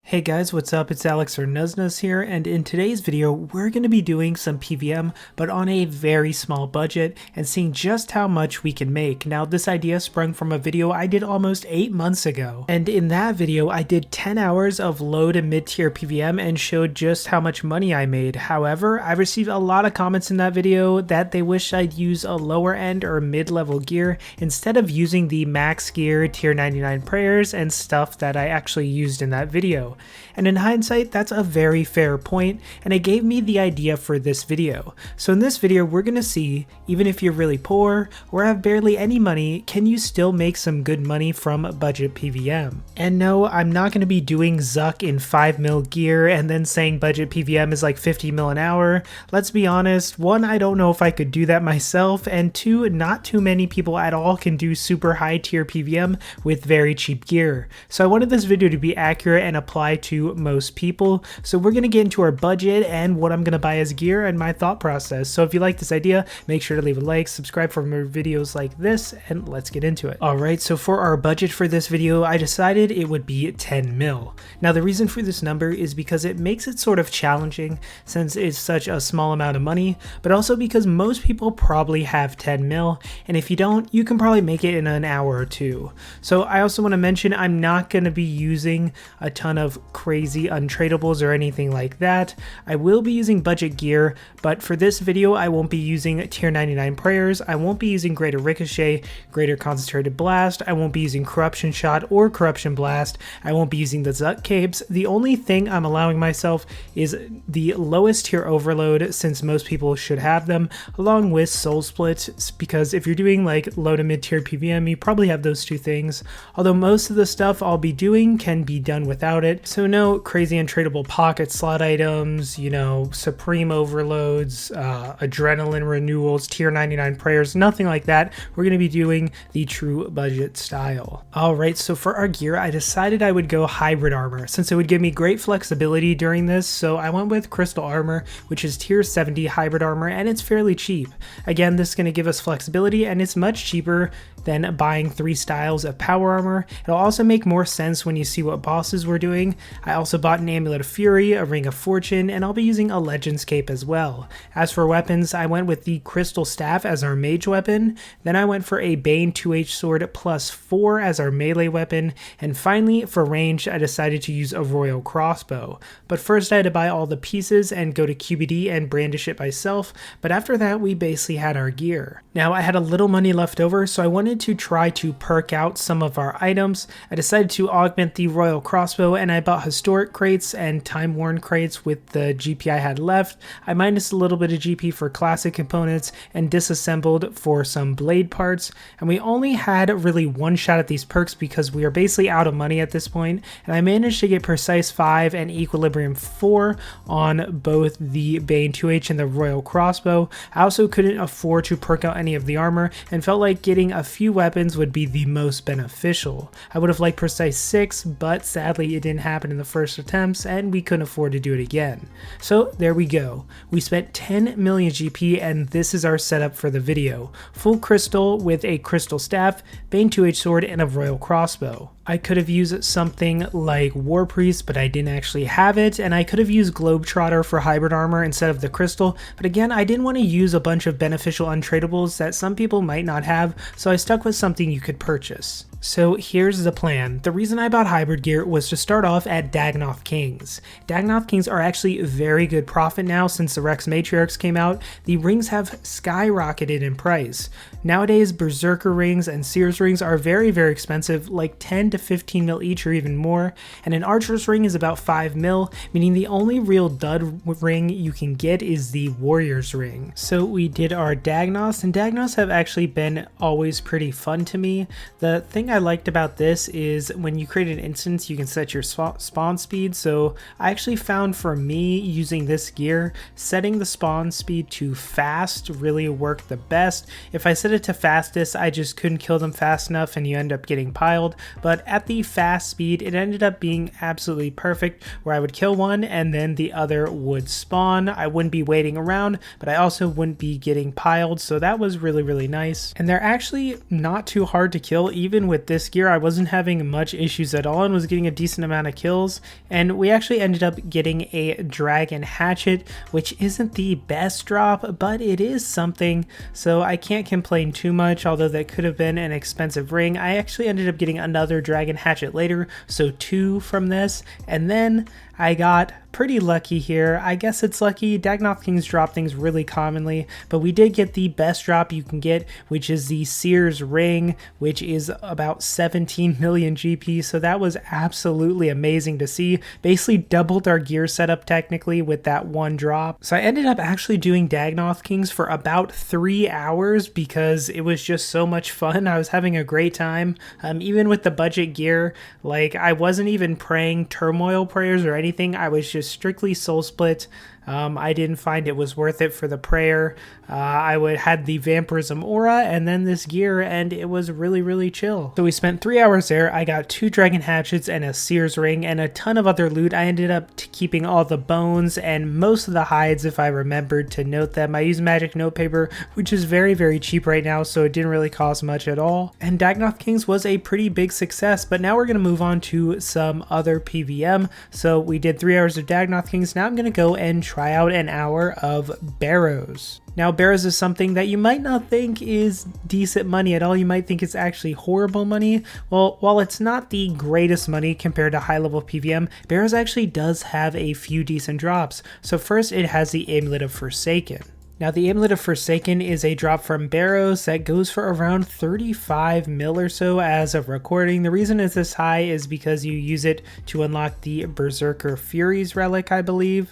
Hey guys, what's up? It's Alex or Nuzz here, and in today's video, we're going to be doing some PVM, but on a very small budget, and seeing just how much we can make. Now, this idea sprung from a video I did almost 8 months ago, and in that video, I did 10 hours of low to mid-tier PVM and showed just how much money I made. However, I received a lot of comments in that video that they wish I'd use a lower end or mid-level gear instead of using the max gear, tier 99 prayers, and stuff that I actually used in that video. And in hindsight, that's a very fair point, and it gave me the idea for this video. So in this video, we're going to see, even if you're really poor or have barely any money, can you still make some good money from budget PVM? And no, I'm not going to be doing Zuck in 5 mil gear and then saying budget PVM is like 50 mil an hour. Let's be honest, one, I don't know if I could do that myself, and two, not too many people at all can do super high tier PVM with very cheap gear. So I wanted this video to be accurate and apply to most people. So we're going to get into our budget and what I'm going to buy as gear and my thought process. So if you like this idea, make sure to leave a like, subscribe for more videos like this, and let's get into it. Alright, so for our budget for this video, I decided it would be 10 mil. Now the reason for this number is because it makes it sort of challenging since it's such a small amount of money, but also because most people probably have 10 mil, and if you don't, you can probably make it in an hour or two. So I also want to mention I'm not going to be using a ton of crazy untradables or anything like that. I will be using budget gear, but for this video I won't be using tier 99 prayers, I won't be using greater ricochet, greater concentrated blast, I won't be using corruption shot or corruption blast, I won't be using the Zuck capes. The only thing I'm allowing myself is the lowest tier overload, since most people should have them, along with soul split, because if you're doing like low to mid tier PVM, you probably have those two things, although most of the stuff I'll be doing can be done without it. So no crazy untradeable pocket slot items, you know, supreme overloads, adrenaline renewals, tier 99 prayers, nothing like that. We're going to be doing the true budget style. Alright, so for our gear, I decided I would go hybrid armor since it would give me great flexibility during this, so I went with crystal armor, which is tier 70 hybrid armor, and it's fairly cheap. Again, this is going to give us flexibility, and it's much cheaper than buying 3 styles of power armor. It'll also make more sense when you see what bosses we're doing. I also bought an Amulet of Fury, a Ring of Fortune, and I'll be using a Legends Cape as well. As for weapons, I went with the Crystal Staff as our mage weapon, then I went for a Bane 2H Sword plus 4 as our melee weapon, and finally for range I decided to use a Royal Crossbow. But first I had to buy all the pieces and go to QBD and brandish it myself, but after that we basically had our gear. Now I had a little money left over, so I wanted to try to perk out some of our items. I decided to augment the Royal Crossbow, and I bought historic crates and time worn crates with the GP I had left. I minus a little bit of GP for classic components and disassembled for some blade parts, and we only had really one shot at these perks because we are basically out of money at this point, and I managed to get Precise 5 and Equilibrium 4 on both the Bane 2H and the Royal Crossbow. I also couldn't afford to perk out any of the armor and felt like getting a few weapons would be the most beneficial. I would have liked Precise 6, but sadly it didn't happen in the first attempts and we couldn't afford to do it again. So there we go. We spent 10 million GP and this is our setup for the video. Full crystal with a crystal staff, Bane 2H sword, and a Royal Crossbow. I could have used something like War Priest, but I didn't actually have it, and I could have used Globetrotter for hybrid armor instead of the crystal, but again, I didn't want to use a bunch of beneficial untradables that some people might not have, so I stuck with something you could purchase. So here's the plan. The reason I bought hybrid gear was to start off at Dagannoth Kings. Dagannoth Kings are actually very good profit now since the Rex Matriarchs came out. The rings have skyrocketed in price. Nowadays, Berserker rings and Seers rings are very expensive, like 10 to 15 mil each or even more, and an Archer's ring is about 5 mil, meaning the only real dud ring you can get is the Warrior's ring. So we did our Dagannoths, and Dagannoths have actually been always pretty fun to me. The thing I liked about this is when you create an instance, you can set your spawn speed. So I actually found for me using this gear, setting the spawn speed to fast really worked the best. If I set it to fastest, I just couldn't kill them fast enough and you end up getting piled. But at the fast speed, it ended up being absolutely perfect, where I would kill one and then the other would spawn. I wouldn't be waiting around, but I also wouldn't be getting piled. So that was really nice. And they're actually not too hard to kill, even with with this gear, I wasn't having much issues at all and was getting a decent amount of kills. And we actually ended up getting a dragon hatchet, which isn't the best drop, but it is something, so I can't complain too much, although that could have been an expensive ring. I actually ended up getting another dragon hatchet later, so 2 from this, and then I got pretty lucky here. I guess it's lucky. Dagnauth Kings drop things really commonly, but we did get the best drop you can get, which is the Sears ring, which is about 17 million GP, so that was absolutely amazing to see. Basically doubled our gear setup technically with that one drop. So I ended up actually doing Dagnauth Kings for about 3 hours because it was just so much fun. I was having a great time. Even with the budget gear, like I wasn't even praying turmoil prayers or anything. I was just strictly soul split. I didn't find it was worth it for the prayer. I had the vampirism aura and then this gear, and it was really chill. So we spent 3 hours there. I got 2 dragon hatchets and a Sears ring and a ton of other loot. I ended up keeping all the bones and most of the hides if I remembered to note them. I used magic notepaper, which is very cheap right now, so it didn't really cost much at all. And Dagnauth Kings was a pretty big success, but now we're going to move on to some other PVM. So we did 3 hours of Dagnauth Kings. Now I'm going to go and try out an hour of Barrows. Now, Barrows is something that you might not think is decent money at all. You might think it's actually horrible money. Well, while it's not the greatest money compared to high-level PVM, Barrows actually does have a few decent drops. So first, it has the Amulet of Forsaken. Now, the Amulet of Forsaken is a drop from Barrows that goes for around 35 mil or so as of recording. The reason it's this high is because you use it to unlock the Berserker Furies relic, I believe,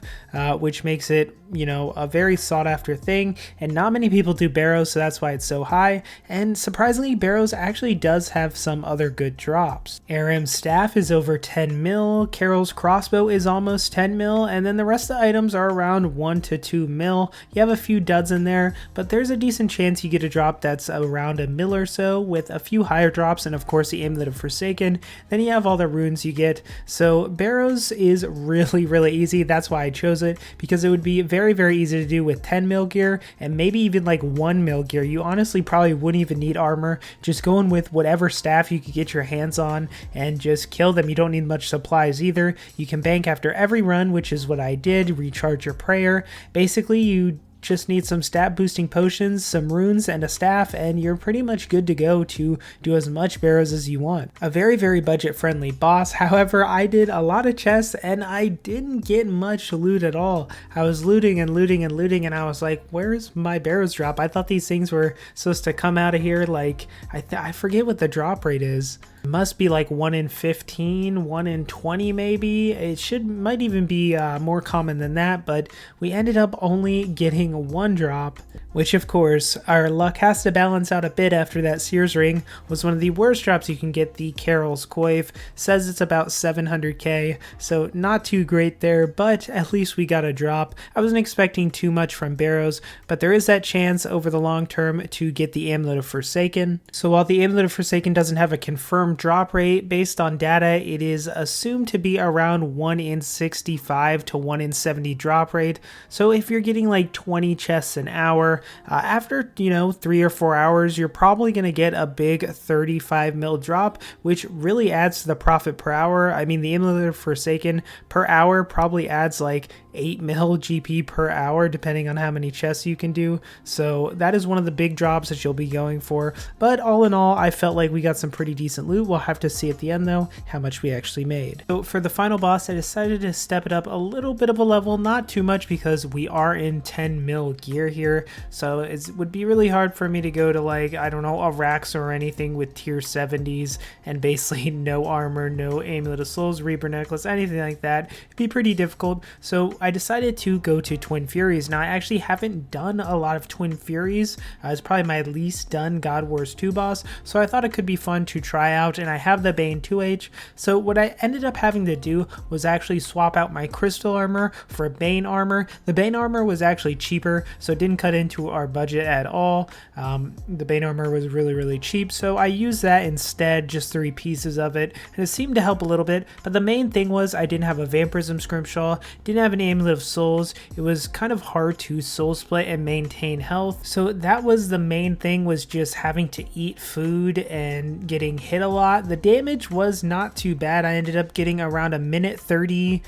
which makes it, you know, a very sought after thing, and not many people do Barrows, so that's why it's so high. And surprisingly, Barrows actually does have some other good drops. Aram's Staff is over 10 mil, Carol's Crossbow is almost 10 mil, and then the rest of the items are around 1 to 2 mil. You have a few duds in there, but there's a decent chance you get a drop that's around a mil or so, with a few higher drops and of course the Amulet of Forsaken. Then you have all the runes you get. So Barrows is really easy. That's why I chose it, because it would be very easy to do with 10 mil gear and maybe even like 1 mil gear. You honestly probably wouldn't even need armor. Just going with whatever staff you could get your hands on and just kill them. You don't need much supplies either. You can bank after every run, which is what I did. Recharge your prayer. Basically, you just need some stat boosting potions, some runes, and a staff, and you're pretty much good to go to do as much Barrows as you want. A very budget friendly boss. However, I did a lot of chests and I didn't get much loot at all. I was looting and I was like, where's my Barrows drop? I thought these things were supposed to come out of here like, I forget what the drop rate is. It must be like 1 in 15, 1 in 20 maybe. It might even be more common than that, but we ended up only getting 1 drop, which of course our luck has to balance out a bit after that Sears ring was one of the worst drops you can get. The Carol's Coif says it's about 700k, so not too great there, but at least we got a drop. I wasn't expecting too much from Barrows, but there is that chance over the long term to get the Amulet of Forsaken. So while the Amulet of Forsaken doesn't have a confirmed drop rate, based on data, it is assumed to be around 1 in 65 to 1 in 70 drop rate. So if you're getting like 20 chests an hour, after 3 or 4 hours, you're probably going to get a big 35 mil drop, which really adds to the profit per hour. I mean, the Amulet of Forsaken per hour probably adds like 8 mil GP per hour, depending on how many chests you can do. So that is one of the big drops that you'll be going for. But all in all, I felt like we got some pretty decent loot. We'll have to see at the end though how much we actually made. So for the final boss, I decided to step it up a little bit of a level, not too much, because we are in 10 mil gear here. So it would be really hard for me to go to like, I don't know, a Rax or anything with tier 70s and basically no armor, no Amulet of Souls, Reaper necklace, anything like that. It'd be pretty difficult. So I decided to go to Twinfuries. Now I actually haven't done a lot of Twinfuries. It's probably my least done God Wars 2 boss. So I thought it could be fun to try out, and I have the Bane 2H. So what I ended up having to do was actually swap out my crystal armor for Bane armor. The Bane armor was actually cheaper, so it didn't cut into our budget at all. The Bane armor was really cheap, so I used that instead, just 3 pieces of it, and it seemed to help a little bit. But the main thing was I didn't have a Vampirism Scrimshaw, didn't have an Amulet of Souls. It was kind of hard to soul split and maintain health, so that was the main thing, was just having to eat food and getting hit a lot. The damage was not too bad. I ended up getting around a minute 30,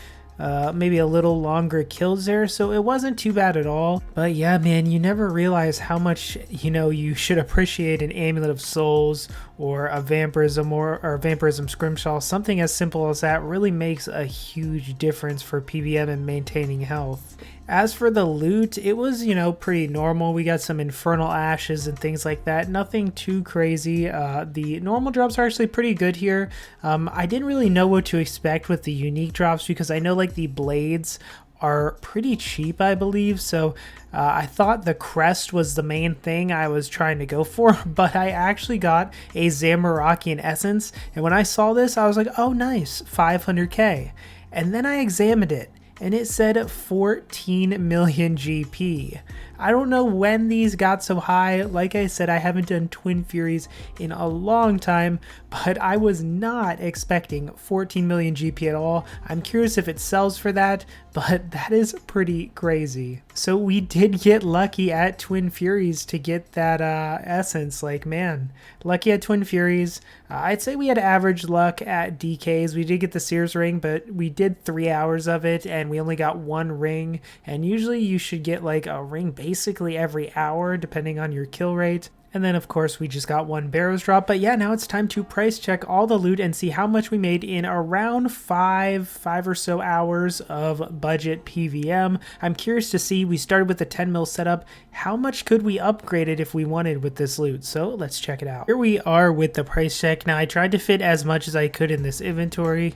maybe a little longer kills there, so it wasn't too bad at all. But yeah, man, you never realize how much, you know, you should appreciate an Amulet of Souls or a Vampirism or Vampirism Scrimshaw. Something as simple as that really makes a huge difference for PVM and maintaining health. As for the loot, it was, you know, pretty normal. We got some Infernal Ashes and things like that. Nothing too crazy. The normal drops are actually pretty good here. I didn't really know what to expect with the unique drops because I know like the blades are pretty cheap, I believe. So I thought the crest was the main thing I was trying to go for, but I actually got a Zamorakian Essence. And when I saw this, I was like, oh, nice, 500k. And then I examined it, and it said 14 million GP. I don't know when these got so high. Like I said, I haven't done Twinfuries in a long time, but I was not expecting 14 million GP at all. I'm curious if it sells for that, but that is pretty crazy. So we did get lucky at Twinfuries to get that essence. Like, man, lucky at Twinfuries. I'd say we had average luck at DKs. We did get the Sears ring, but we did 3 hours of it and we only got 1 ring. And usually you should get like a ring basically every hour depending on your kill rate. And then of course we just got 1 Barrows drop. But yeah, now it's time to price check all the loot and see how much we made in around five or so hours of budget PVM. I'm curious to see, we started with the 10 mil setup. How much could we upgrade it if we wanted with this loot? So let's check it out. Here we are with the price check. Now I tried to fit as much as I could in this inventory,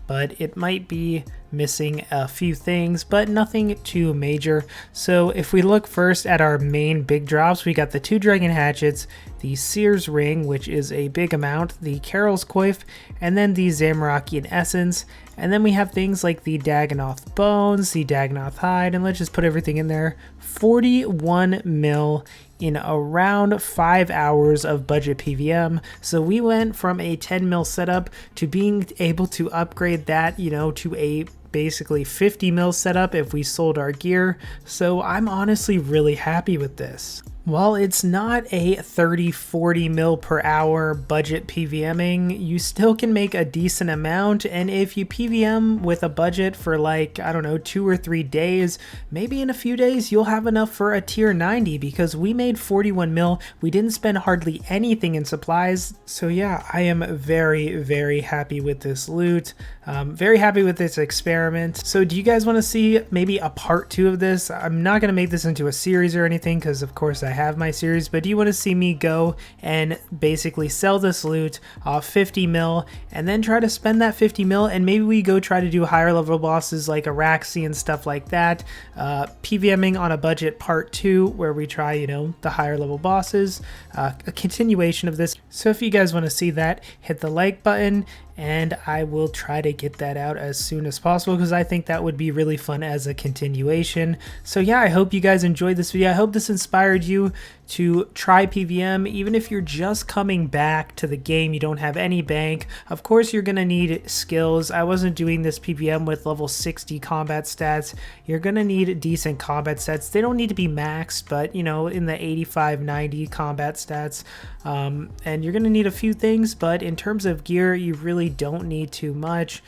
but it might be missing a few things, but nothing too major. So if we look first at our main big drops, we got the 2 Dragon Hatchets, the Sears ring, which is a big amount, the Carol's Coif, and then the Zamorakian Essence. And then we have things like the Dagonoth Bones, the Dagonoth Hide, and let's just put everything in there. 41 mil in around 5 hours of budget PVM. So we went from a 10 mil setup to being able to upgrade that, you know, to a basically 50 mil setup if we sold our gear. So I'm honestly really happy with this. While it's not a 30-40 mil per hour budget PVMing, you still can make a decent amount, and if you PVM with a budget for like, I don't know, 2 or 3 days, maybe in a few days you'll have enough for a tier 90 because we made 41 mil. We didn't spend hardly anything in supplies. So yeah, I am very happy with this loot. Very happy with this experiment. So do you guys want to see maybe a part 2 of this? I'm not going to make this into a series or anything because of course I have my series, but do you want to see me go and basically sell this loot off 50 mil and then try to spend that 50 mil and maybe we go try to do higher level bosses like Araxi and stuff like that, PVMing on a budget part 2 where we try, you know, the higher level bosses, a continuation of this. So if you guys want to see that, hit the like button and I will try to get that out as soon as possible because I think that would be really fun as a continuation. So yeah, I hope you guys enjoyed this video. I hope this inspired you to try PVM, even if you're just coming back to the game, you don't have any bank. Of course, you're gonna need skills. I wasn't doing this PVM with level 60 combat stats. You're gonna need decent combat stats. They don't need to be maxed, but you know, in the 85-90 combat stats. And you're gonna need a few things, but in terms of gear, you really don't need too much.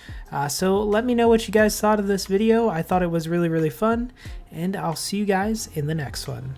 So let me know what you guys thought of this video. I thought it was really fun, and I'll see you guys in the next one.